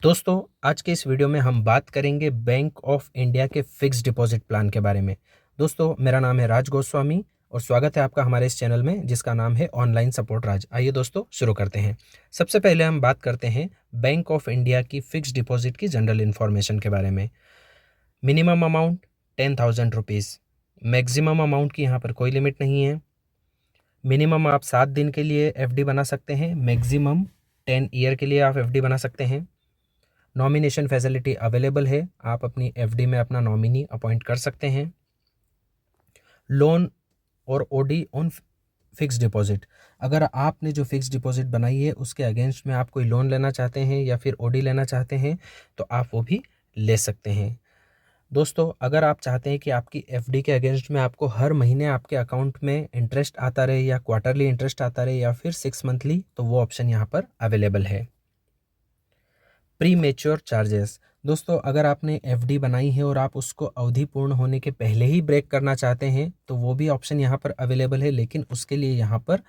दोस्तों, आज के इस वीडियो में हम बात करेंगे बैंक ऑफ इंडिया के फिक्स्ड डिपॉजिट प्लान के बारे में। दोस्तों, मेरा नाम है राज गोस्वामी और स्वागत है आपका हमारे इस चैनल में जिसका नाम है ऑनलाइन सपोर्ट राज। आइए दोस्तों शुरू करते हैं। सबसे पहले हम बात करते हैं बैंक ऑफ इंडिया की फिक्स्ड डिपॉजिट की जनरल इन्फॉर्मेशन के बारे में। Minimum amount 10,000 rupees. Maximum amount की यहाँ पर कोई लिमिट नहीं है। मिनिमम आप 7 दिन के लिए एफडी बना सकते हैं, मैक्सिमम 10 ईयर के लिए आप एफडी बना सकते हैं। नॉमिनेशन फैसिलिटी अवेलेबल है, आप अपनी एफडी में अपना नॉमिनी अपॉइंट कर सकते हैं। लोन और ओडी ऑन फिक्स डिपॉजिट, अगर आपने जो फिक्स डिपॉजिट बनाई है उसके अगेंस्ट में आप कोई लोन लेना चाहते हैं या फिर ओडी लेना चाहते हैं तो आप वो भी ले सकते हैं। दोस्तों, अगर आप चाहते हैं कि आपकी एफडी के अगेंस्ट में आपको हर महीने आपके अकाउंट में इंटरेस्ट आता रहे या क्वार्टरली इंटरेस्ट आता रहे या फिर 6 मंथली, तो वो ऑप्शन यहाँ पर अवेलेबल है। प्री मेच्योर चार्जेस, दोस्तों अगर आपने एफडी बनाई है और आप उसको अवधि पूर्ण होने के पहले ही ब्रेक करना चाहते हैं तो वो भी ऑप्शन यहाँ पर अवेलेबल है, लेकिन उसके लिए यहाँ पर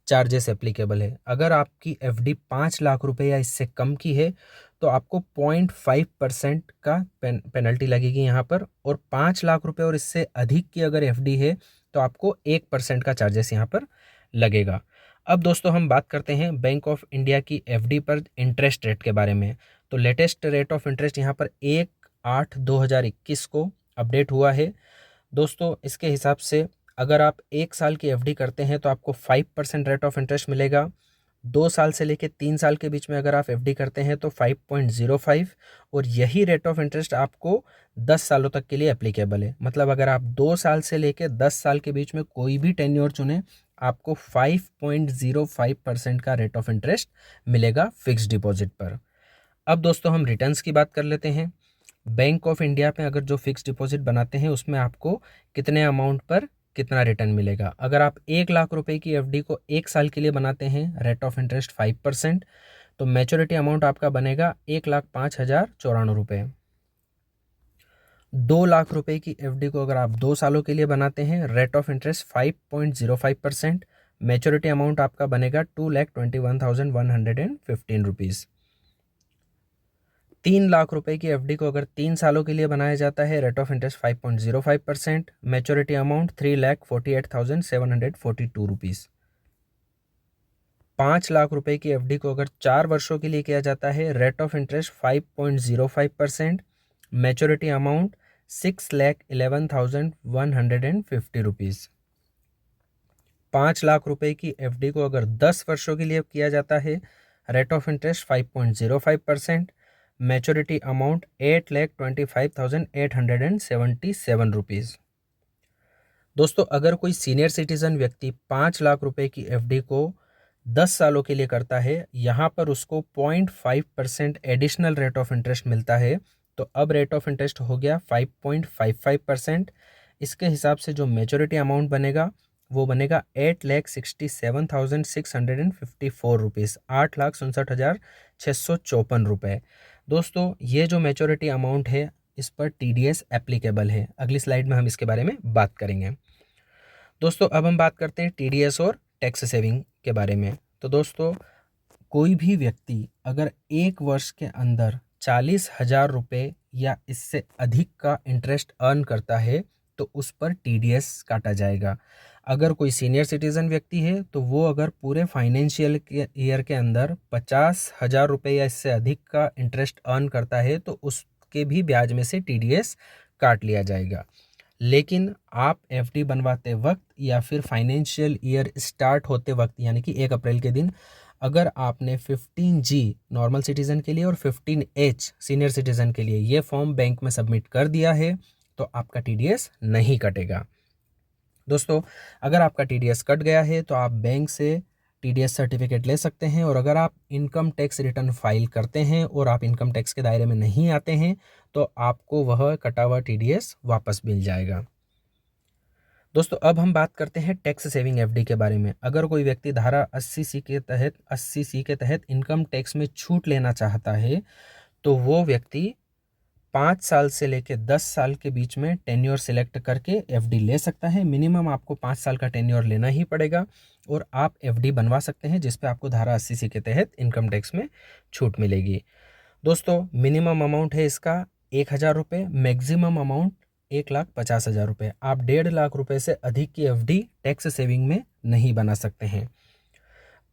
चार्जेस एप्लीकेबल है। अगर आपकी एफडी 5 लाख रुपए या इससे कम की है तो आपको 0.5% का पेनल्टी लगेगी यहाँ पर, और 5 लाख रुपए और इससे अधिक की अगर एफडी है तो आपको 1% का चार्जेस यहाँ पर लगेगा। अब दोस्तों हम बात करते हैं बैंक ऑफ इंडिया की एफडी पर इंटरेस्ट रेट के बारे में। तो लेटेस्ट रेट ऑफ इंटरेस्ट यहाँ पर 1/8/2021 को अपडेट हुआ है। दोस्तों इसके हिसाब से अगर आप 1 साल की एफडी करते हैं तो आपको 5% रेट ऑफ इंटरेस्ट मिलेगा। 2 साल से लेकर 3 साल के बीच में अगर आप एफडी करते हैं तो 5.05, और यही रेट ऑफ इंटरेस्ट आपको 10 सालों तक के लिए एप्लीकेबल है। मतलब अगर आप 2 साल से लेकर 10 साल के बीच में कोई भी टेन्योर चुने आपको 5.05% का रेट ऑफ इंटरेस्ट मिलेगा फिक्स्ड डिपॉजिट पर। अब दोस्तों हम रिटर्न्स की बात कर लेते हैं। बैंक ऑफ इंडिया पे अगर जो फिक्स्ड डिपॉजिट बनाते हैं उसमें आपको कितने अमाउंट पर कितना रिटर्न मिलेगा। अगर आप 1 लाख रुपए की एफडी को 1 साल के लिए बनाते हैं, रेट ऑफ इंटरेस्ट 5%, तो मैच्योरिटी अमाउंट आपका बनेगा 1,05,094 रुपये। 2 लाख रुपए की एफडी को अगर आप 2 सालों के लिए बनाते हैं, rate of interest 5.05%, maturity amount आपका बनेगा 2,21,115 रुपीज़। 3 लाख रुपए की एफडी को अगर 3 सालों के लिए बनाया जाता है, rate of interest 5.05%, maturity amount 3,48,742 rupees. 5 lakh रुपए की एफडी को अगर 4 वर्षों के लिए किया जाता है, rate of interest 5.05%, maturity amount 6,11,150 rupees. 5 lakh रुपए की एफडी को अगर 10 वर्षों के लिए किया जाता है, rate of interest 5.05%, maturity amount 8,25,877 rupees. दोस्तों अगर कोई सीनियर सिटीजन व्यक्ति 5 लाख रुपए की एफडी को 10 सालों के लिए करता है, यहाँ पर उसको 0.5% एडिशनल रेट ऑफ इंटरेस्ट मिलता है। तो अब रेट ऑफ इंटरेस्ट हो गया 5.55%। इसके हिसाब से जो मैच्योरिटी अमाउंट बनेगा वो बनेगा 8,67,654 रुपीज़, 8,67,654 रुपये। दोस्तों ये जो मैच्योरिटी अमाउंट है इस पर टीडीएस एप्लीकेबल है। अगली स्लाइड में हम इसके बारे में बात करेंगे। दोस्तों अब हम बात करते हैं टीडीएस और टैक्स सेविंग के बारे में। तो दोस्तों कोई भी व्यक्ति अगर 1 वर्ष के अंदर 40,000 रुपये या इससे अधिक का इंटरेस्ट अर्न करता है तो उस पर टीडीएस काटा जाएगा। अगर कोई सीनियर सिटीजन व्यक्ति है तो वो अगर पूरे फाइनेंशियल ईयर के अंदर 50,000 रुपये या इससे अधिक का इंटरेस्ट अर्न करता है तो उसके भी ब्याज में से टीडीएस काट लिया जाएगा। लेकिन आप एफडी बनवाते वक्त या फिर फाइनेंशियल ईयर स्टार्ट होते वक्त यानी कि 1 अप्रैल के दिन अगर आपने 15G नॉर्मल सिटीज़न के लिए और 15H सीनियर सिटीज़न के लिए ये फॉर्म बैंक में सबमिट कर दिया है तो आपका टीडीएस नहीं कटेगा। दोस्तों अगर आपका टीडीएस कट गया है तो आप बैंक से टीडीएस सर्टिफिकेट ले सकते हैं, और अगर आप इनकम टैक्स रिटर्न फाइल करते हैं और आप इनकम टैक्स के दायरे में नहीं आते हैं तो आपको वह कटा हुआ टीडीएस वापस मिल जाएगा। दोस्तों अब हम बात करते हैं टैक्स सेविंग एफडी के बारे में। अगर कोई व्यक्ति धारा 80C के तहत इनकम टैक्स में छूट लेना चाहता है तो वो व्यक्ति 5 साल से लेकर 10 साल के बीच में टेन्योर सिलेक्ट करके एफडी ले सकता है। मिनिमम आपको 5 साल का टेन्योर लेना ही पड़ेगा और आप एफडी बनवा सकते हैं जिस पे आपको धारा 80C के तहत इनकम टैक्स में छूट मिलेगी। दोस्तों मिनिमम अमाउंट है इसका 1,000 रुपये, मैक्सिमम अमाउंट 1,50,000 रुपये। आप 1.5 लाख रुपये से अधिक की एफडी टैक्स सेविंग में नहीं बना सकते हैं।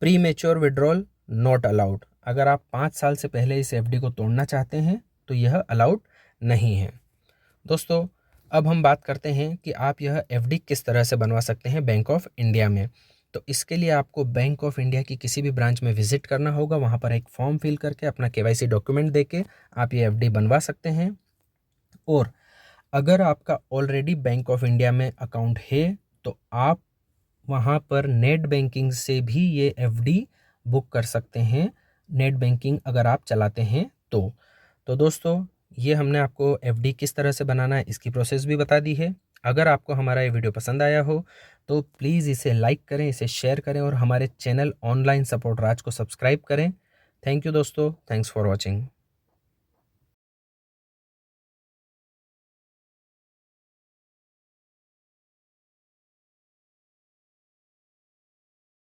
Pre mature withdrawal not allowed. अगर आप 5 साल से पहले इस एफडी को तोड़ना चाहते हैं तो यह अलाउड नहीं है। दोस्तों अब हम बात करते हैं कि आप यह एफडी किस तरह से बनवा सकते हैं बैंक ऑफ इंडिया में। तो इसके लिए आपको बैंक ऑफ इंडिया की किसी भी ब्रांच में विजिट करना होगा। वहाँ पर एक फॉर्म फिल करके अपना केवाईसी डॉक्यूमेंट देके आप ये एफडी बनवा सकते हैं। और अगर आपका ऑलरेडी बैंक ऑफ इंडिया में अकाउंट है तो आप वहाँ पर नेट बैंकिंग से भी ये एफडी बुक कर सकते हैं, नेट बैंकिंग अगर आप चलाते हैं तो दोस्तों ये हमने आपको एफडी किस तरह से बनाना है इसकी प्रोसेस भी बता दी है। अगर आपको हमारा ये वीडियो पसंद आया हो तो प्लीज़ इसे लाइक करें, इसे शेयर करें और हमारे चैनल ऑनलाइन सपोर्ट राज को सब्सक्राइब करें। थैंक यू दोस्तों, थैंक्स फॉर वॉचिंग।